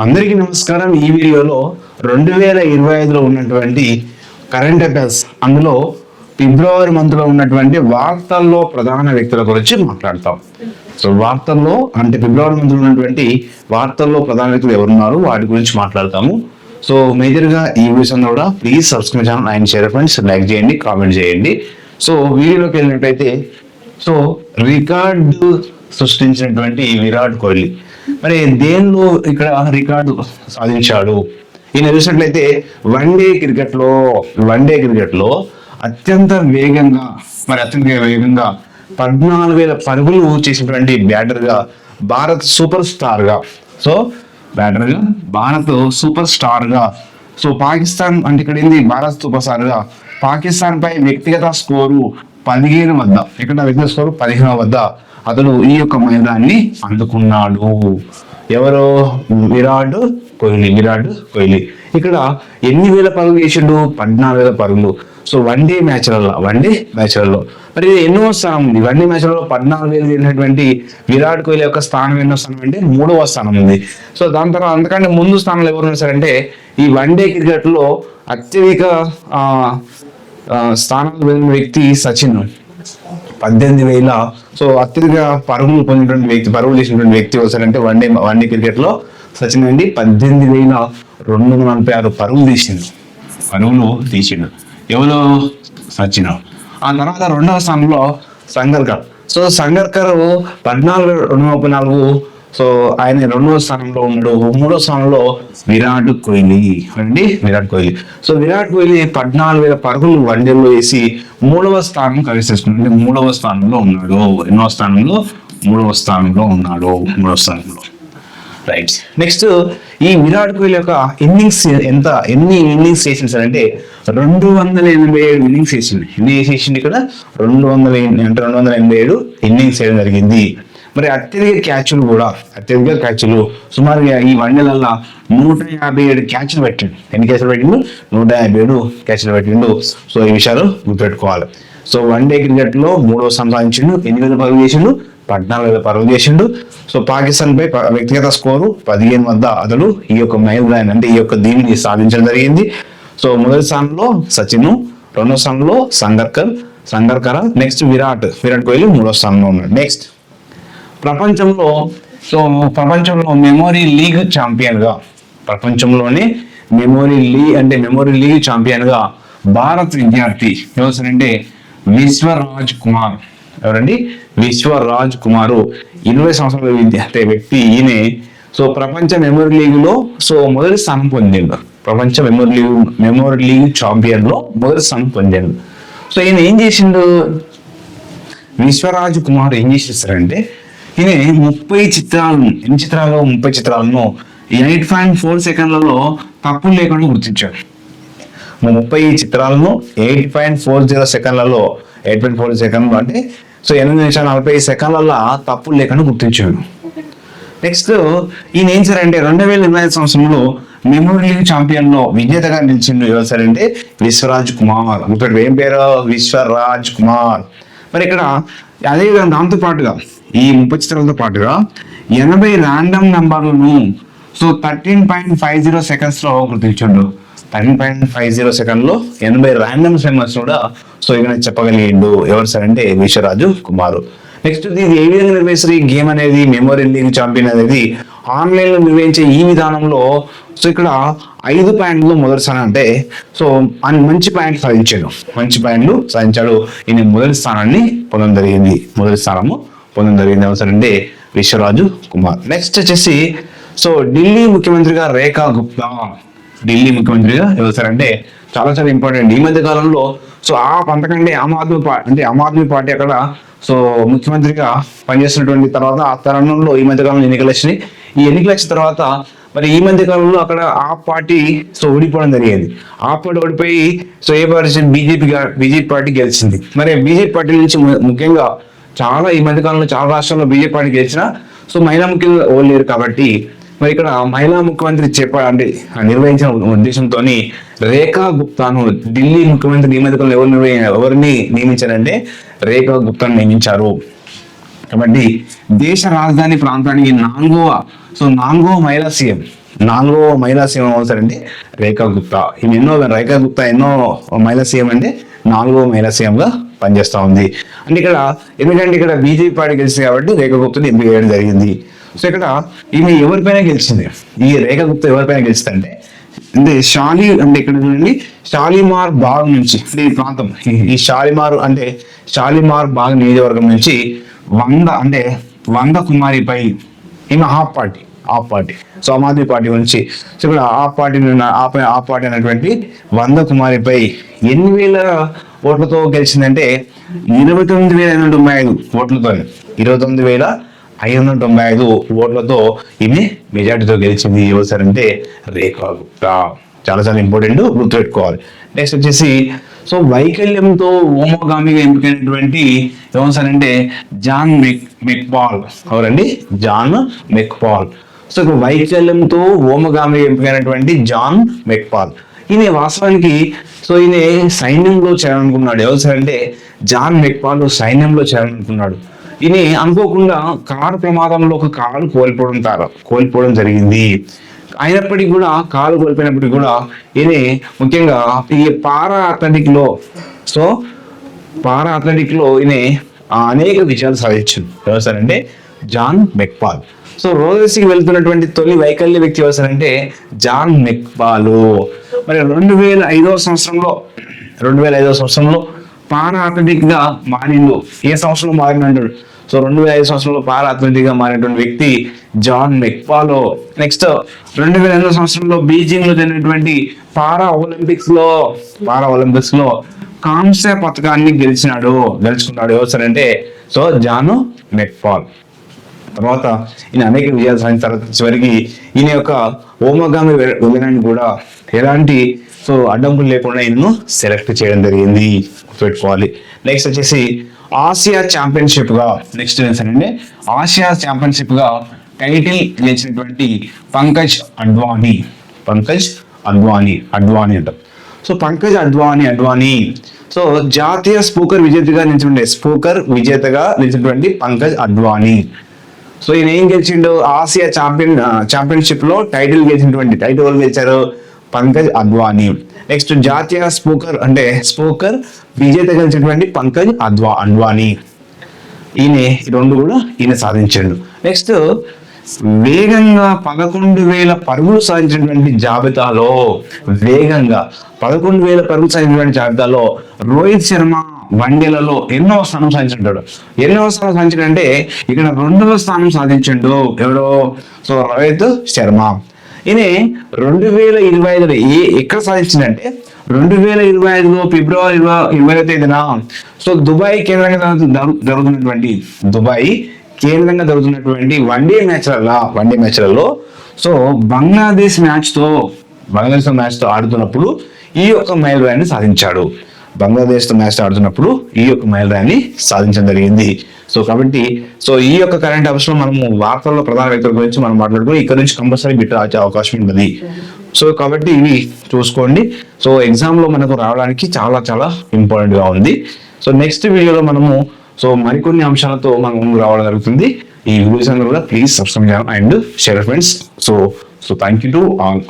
అందరికీ నమస్కారం. ఈ వీడియోలో 2025లో ఉన్నటువంటి కరెంట్ అఫైర్స్, అందులో ఫిబ్రవరి మంత్లో ఉన్నటువంటి వార్తల్లో ప్రధాన వ్యక్తుల గురించి మాట్లాడతాం. సో వార్తల్లో అంటే ఫిబ్రవరి మంత్లో ఉన్నటువంటి వార్తల్లో ప్రధాన వ్యక్తులు ఎవరున్నారు వాటి గురించి మాట్లాడతాము. సో మేజర్గా ఈ వీడియోస్ అన్న కూడా please subscribe channel and share friends, like చేయండి, కామెంట్ చేయండి. సో వీడియోలోకి వెళ్ళినట్టయితే సో రికార్డు సృష్టించినటువంటి విరాట్ కోహ్లీ మరి దేనిలో ఇక్కడ రికార్డు సాధించాడు? ఈయన చూసినట్లయితే వన్డే క్రికెట్ లో అత్యంత వేగంగా 14,000 పరుగులు చేసినటువంటి బ్యాటర్గా భారత్ సూపర్ స్టార్ గా సో పాకిస్తాన్ అంటే ఇక్కడ ఏంది భారత్ సూపర్ స్టార్ గా పాకిస్తాన్ పై వ్యక్తిగత స్కోరు 15 వద్ద, ఇక్కడ వ్యక్తిగత స్కోరు 15 వద్ద అతను ఈ యొక్క మైదాన్ని అందుకున్నాడు. ఎవరు? విరాట్ కోహ్లీ. ఇక్కడ ఎన్ని వేల పరుగులు చేసిండు? 14,000 పరుగులు. సో వన్డే మ్యాచ్లలో మరి ఎన్నో స్థానం ఉంది? వన్డే మ్యాచ్లలో 14,000 చేసినటువంటి విరాట్ కోహ్లీ యొక్క స్థానం ఎన్నో స్థానం అంటే 3వ స్థానం ఉంది. సో దాని తర్వాత అంతకంటే ముందు స్థానంలో ఎవరు ఉన్నారంటే ఈ వన్డే క్రికెట్ లో అత్యధిక స్థానాలు వెళ్ళిన వ్యక్తి సచిన్, 18,000. సో అత్యధిక పరుగులు చేసినటువంటి వ్యక్తి వస్తారంటే వన్డే క్రికెట్ లో సచిన్ అండి. 18,246 పరుగులు తీసిండు. ఎవరు? సచిన్. ఆ తర్వాత 2వ స్థానంలో సంగర్కర్. సో సంగర్కర్ 14,234. సో ఆయన 2వ స్థానంలో ఉన్నాడు. 3వ స్థానంలో విరాట్ కోహ్లీ. సో విరాట్ కోహ్లీ 14,000 పరుగులు వన్డేలో వేసి 3వ స్థానం కలిసేసుకున్నాడు. 3వ స్థానంలో ఉన్నాడు. ఎన్నో స్థానంలో? 3వ స్థానంలో ఉన్నాడు. రైట్. నెక్స్ట్ ఈ విరాట్ కోహ్లీ యొక్క ఇన్నింగ్స్ ఎన్ని ఇన్నింగ్స్ చేసింది సార్ అంటే 287 ఇన్నింగ్స్ చేసింది. ఎన్ని చేసింది ఇక్కడ? 287 ఇన్నింగ్స్ చేయడం జరిగింది. మరి అత్యధిక క్యాచ్లు సుమారుగా ఈ వన్డేలల్లో 157 క్యాచ్లు పెట్టిండు. ఎన్ని క్యాచ్లు పెట్టిండు? 157 క్యాచ్లు పెట్టిండు. సో ఈ విషయాలు గుర్తుపెట్టుకోవాలి. సో వన్డే క్రికెట్ లో 3వ స్థానం సాధించిండు. 8,000 పరుగులు చేసిండు, 14,000 పరుగులు చేసిండు. సో పాకిస్తాన్ పై వ్యక్తిగత స్కోరు 15 వద్ద అతడు ఈ యొక్క మైలురాయిని అంటే ఈ యొక్క దీనిని సాధించడం జరిగింది. సో మొదటి స్థానంలో సచిన్, 2వ స్థానంలో సంగర్కర్, నెక్స్ట్ విరాట్ కోహ్లీ 3వ స్థానంలో ఉన్నాడు. నెక్స్ట్ ప్రపంచంలో మెమోరీ లీగ్ ఛాంపియన్ గా మెమోరీ లీగ్ ఛాంపియన్ గా భారత్ విద్యార్థి ఎవరంటే విశ్వరాజ్ కుమార్. ఎవరండి? విశ్వరాజ్ కుమార్. 20 సంవత్సరాల విద్యార్థి వ్యక్తి ఈయనే. సో ప్రపంచ మెమోరీ లీగ్ లో సో మొదటి స్థానం పొందిండు. ప్రపంచ మెమోరీ లీగ్ ఛాంపియన్ లో మొదటి స్థానం పొందిండు. సో ఈయన ఏం చేసిండు? విశ్వరాజ్ కుమార్ ఏం చేసేసారంటే ఈయన 30 చిత్రాలను 8.4 సెకండ్లలో తప్పులు లేకుండా గుర్తించాడు. 30 చిత్రాలను 8.40 సెకండ్లలో 8.40 సెకండ్లు అంటే సో 8 నిమిషాల 40 సెకండ్లలో తప్పులు లేకుండా గుర్తించాడు. నెక్స్ట్ ఈయన ఏం సార్ అంటే 2025 సంవత్సరంలో మెమోరీ లీగ్ ఛాంపియన్ లో విజేతగా నిలిచిండు. ఎవరు సార్ అంటే విశ్వరాజ్ కుమార్. ఏం పేరు? విశ్వరాజ్ కుమార్. మరి ఇక్కడ అదే దాంతో పాటుగా ఈ 30 చిత్రాలతో పాటుగా 80 ర్యాండమ్ నంబర్లను సో 13.50 సెకండ్స్ లో గుర్తించాడు. 13.50 సెకండ్ లో 80 ర్యాండమ్ నెంబర్స్ కూడా సో ఇక చెప్పగలిగిండు. ఎవరు సార్ అంటే విశ్వరాజు కుమార్. నెక్స్ట్ ఇది ఏ విధంగా నిర్వహిస్తారు ఈ గేమ్ అనేది? మెమోరీ లీగ్ ఛాంపియన్ అనేది ఆన్లైన్ లో నిర్వహించే ఈ విధానంలో సో ఇక్కడ 5 పాయింట్లు మొదటి స్థానం అంటే సో మంచి పాయింట్లు సాధించాడు. ఈయన మొదటి స్థానాన్ని పొందడం జరిగింది. ఎవరంటే విశ్వరాజు కుమార్. నెక్స్ట్ వచ్చేసి సో ఢిల్లీ ముఖ్యమంత్రిగా రేఖా గుప్తా. ఎవరు సార్ అంటే చాలా ఇంపార్టెంట్. ఈ మధ్య కాలంలో సో అంతకంటే ఆమ్ ఆద్మీ పార్టీ అక్కడ సో ముఖ్యమంత్రిగా పనిచేస్తున్నటువంటి తర్వాత ఆ తరుణంలో ఈ మధ్య కాలంలో ఎన్నికలు వచ్చినాయి. ఈ ఎన్నికలు వచ్చిన తర్వాత మరి ఈ మధ్య కాలంలో అక్కడ ఆ పార్టీ సో ఓడిపోవడం జరిగింది. ఆ పార్టీ ఓడిపోయి సో ఏ పార్టీ? బీజేపీ పార్టీ గెలిచింది. మరి బీజేపీ పార్టీ నుంచి ముఖ్యంగా ఈ మధ్య కాలంలో చాలా రాష్ట్రాల్లో బీజేపీ పార్టీ గెలిచిన సో మహిళా ముఖ్యంగా ఓళ్ళు లేరు కాబట్టి మరి ఇక్కడ మహిళా ముఖ్యమంత్రి నిర్వహించిన ఉద్దేశంతో రేఖా గుప్తాను ఢిల్లీ ముఖ్యమంత్రి ఈ మధ్య కాలంలో ఎవరిని నియమించారంటే రేఖా గుప్తాను నియమించారు. కాబట్టి దేశ రాజధాని ప్రాంతానికి నాలుగవ మహిళా సీఎం అవుతారంటే రేఖా గుప్తా. రేఖా గుప్తా ఎన్నో మహిళా సీఎం అంటే 4వ మహిళా సీఎం గా పనిచేస్తా ఉంది. అంటే ఎందుకంటే ఇక్కడ బీజేపీ పార్టీ గెలిచింది కాబట్టి రేఖా గుప్తాని ఎంపిక చేయడం జరిగింది. సో ఇక్కడ ఈమె ఎవరిపైన గెలిచింది, ఈ రేఖా గుప్తా ఎవరిపైన గెలిచిందంటే ఇక్కడ చూడండి షాలిమార్ బాగ్ నుంచి, అంటే ఈ ప్రాంతం ఈ షాలిమార్ బాగ్ నియోజకవర్గం నుంచి 100 కుమారిపై ఈమె ఆప్ party so Aam Aadmi party నుంచి, సో ఇక్కడ ఆప్ పార్టీ అనేటువంటి 100 కుమారిపై 8,000 ఓట్లతో గెలిచిందంటే 29,595 ఓట్లతో 29,595 ఓట్లతో ఈమె మెజార్టీతో గెలిచింది. ఎవరు సార్ అంటే రేఖా గుప్తా. చాలా ఇంపార్టెంట్, గుర్తుపెట్టుకోవాలి. నెక్స్ట్ వచ్చేసి సో వైకల్యంతో ఓమోగామిగా ఎంపికైనటువంటి ఎవరు సార్ అంటే జాన్ మెక్పాల్. ఎవరండి? జాన్ మెక్పాల్. సో ఇప్పుడు వైకల్యంతో ఓమగామిగా ఎంపికైనటువంటి జాన్ మెక్పాల్. ఈయన వాస్తవానికి ఈయన సైన్యంలో చేరాలనుకున్నాడు. ఎవరు సార్ అంటే జాన్ మెక్పాల్ సైన్యంలో చేరాలనుకున్నాడు. ఈయన అనుకోకుండా కారు ప్రమాదంలో ఒక కాలు కోల్పోవడం జరిగింది. అయినప్పటికీ కూడా కాలు కోల్పోయినప్పటికీ కూడా ఈయన ముఖ్యంగా ఈ పారా అథ్లెటిక్ లో ఈయన అనేక విజయాలు సాధించారు. ఎవరు సార్ అంటే జాన్ మెక్పాల్. సో రోదర్స్కి వెళ్తున్నటువంటి తొలి వైకల్య వ్యక్తి ఎవరు సార్ అంటే జాన్ మెక్పాల్. మరి 2005వ సంవత్సరంలో పారా అథ్లెటిక్ గా మారిండు. ఏ సంవత్సరంలో మారినాడు? సో 2005 సంవత్సరంలో పారా అథ్లెటిక్ గా మారినటువంటి వ్యక్తి జాన్ మెక్పాల్. నెక్స్ట్ 2008వ సంవత్సరంలో బీజింగ్ లో జరిగినటువంటి పారా ఒలింపిక్స్ లో కాంస్య పథకాన్ని గెలుచుకున్నాడు. ఎవరు సార్ అంటే సో జాన్ మెక్పాల్. తర్వాత ఈయన అనేక విజయాలు సాధించిన తర్వాత చివరికి ఈయన యొక్క ఓమగామి వెళ్ళడానికి కూడా ఎలాంటి అడ్డంకులు లేకుండా ఈయనను సెలెక్ట్ చేయడం జరిగింది, గుర్తుపెట్టుకోవాలి. నెక్స్ట్ వచ్చేసి ఆసియా ఛాంపియన్షిప్ గా టైటిల్ గెలిచినటువంటి పంకజ్ అద్వానీ అంటారు. సో పంకజ్ అద్వానీ సో జాతీయ స్పూకర్ విజేతగా నిలిచినటువంటి పంకజ్ అద్వానీ. సో ఈయన ఏం గెలిచిండు? ఆసియా ఛాంపియన్షిప్ లో టైటిల్ గెలిచారు పంకజ్ అద్వానీ. నెక్స్ట్ జాతీయ స్పూకర్ విజేత గెలిచినటువంటి పంకజ్ అద్వానీ. ఈయన రెండు కూడా ఈయన సాధించాడు. నెక్స్ట్ వేగంగా 11,000 పరుగులు సాధించినటువంటి జాబితాలో రోహిత్ శర్మ వన్డేలలో ఎన్నో స్థానం సాధించాడంటే ఇక్కడ 2వ స్థానం సాధించండు. ఎవరో? సో రోహిత్ శర్మ. ఈయన 2025 ఎక్కడ సాధించిందంటే 2025లో ఫిబ్రవరి 20వ తేదీన సో దుబాయ్ కేంద్రంగా జరుగుతున్నటువంటి వన్డే మ్యాచ్లలో సో బంగ్లాదేశ్ మ్యాచ్ తో ఆడుతున్నప్పుడు ఈ యొక్క మైలురాయిని సాధించాడు. సాధించడం జరిగింది. సో కాబట్టి ఈ యొక్క కరెంట్ అఫైర్స్ లో మనము వార్తల్లో ప్రధాన వ్యక్తుల గురించి మనం మాట్లాడుకుని ఇక్కడ నుంచి కంపల్సరీ బిట్ వచ్చే అవకాశం ఉన్నది. సో కాబట్టి ఇవి చూసుకోండి. సో ఎగ్జామ్ లో మనకు రావడానికి చాలా ఇంపార్టెంట్ గా ఉంది. సో నెక్స్ట్ వీడియోలో మనము మరికొన్ని అంశాలతో మనం రావడం జరుగుతుంది. ఈ వీడియోస్ అందరూ కూడా please subscribe and share friends. So thank you to all.